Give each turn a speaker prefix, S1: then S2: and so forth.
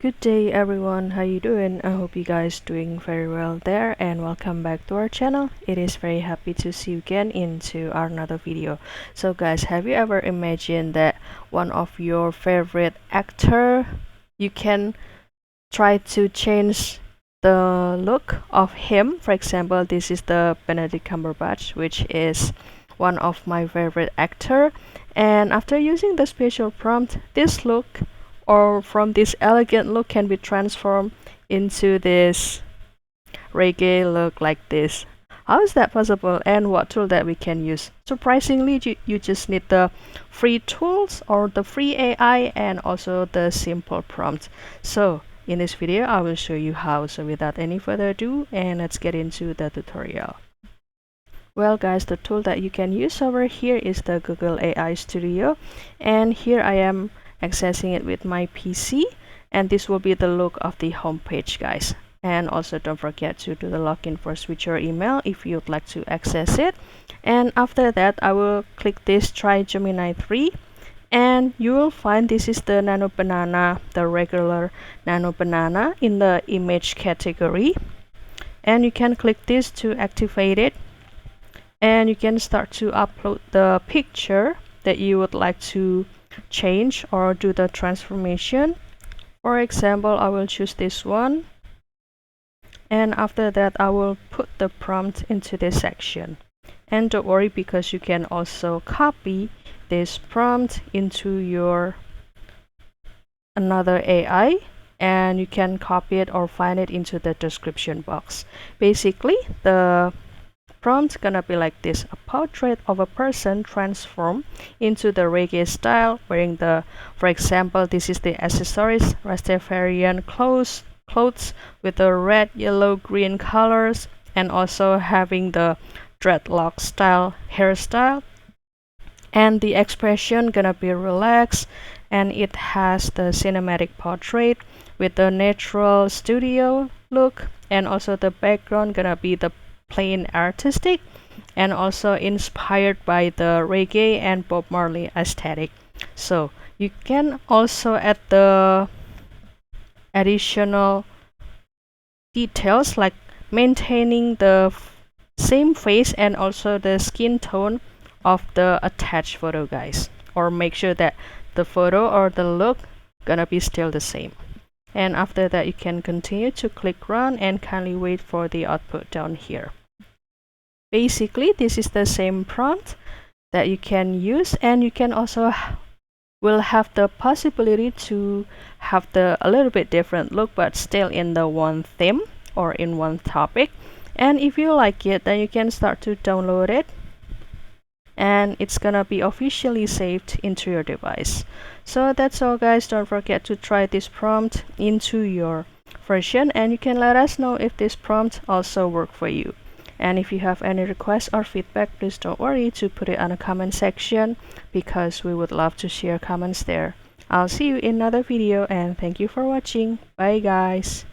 S1: Good day everyone, how you doing? I hope you guys doing very well there, and welcome back to our channel. It is very happy to see you again into our another video. So guys, have you ever imagined that one of your favorite actor, you can try to change the look of him? For example, this is the Benedict Cumberbatch, which is one of my favorite actor, and after using the special prompt, this look or from this elegant look can be transformed into this reggae look like this. How is that possible, and what tool that we can use? Surprisingly, you just need the free tools or the free AI and also the simple prompt. So in this video I will show you how. So without any further ado, and let's get into the tutorial. Well guys, the tool that you can use over here is the Google AI Studio, and here I am accessing it with my PC, and this will be the look of the home page, guys. And also don't forget to do the login first with your email if you'd like to access it. And after that, I will click this try Gemini 3, and you will find this is the nano banana, the regular nano banana in the image category, and you can click this to activate it, and you can start to upload the picture that you would like to change or do the transformation. For example, I will choose this one, and after that I will put the prompt into this section. And don't worry, because you can also copy this prompt into your another AI, and you can copy it or find it into the description box. Basically, the prompt gonna be like this: a portrait of a person transformed into the reggae style, wearing the, for example, this is the accessories, rastafarian clothes with the red, yellow, green colors, and also having the dreadlock style hairstyle, and the expression gonna be relaxed, and it has the cinematic portrait with the natural studio look, and also the background gonna be the plain artistic and also inspired by the reggae and Bob Marley aesthetic. So you can also add the additional details like maintaining the same face and also the skin tone of the attached photo, guys, or make sure that the photo or the look gonna be still the same. And after that, you can continue to click run and kindly wait for the output down here. Basically, this is the same prompt that you can use, and you can also will have the possibility to have the a little bit different look but still in the one theme or in one topic. And if you like it, then you can start to download it, and it's gonna be officially saved into your device. So that's all, guys. Don't forget to try this prompt into your version, and you can let us know if this prompt also worked for you. And if you have any requests or feedback, please don't worry to put it on the comment section, because we would love to share comments there. I'll see you in another video, and thank you for watching. Bye guys.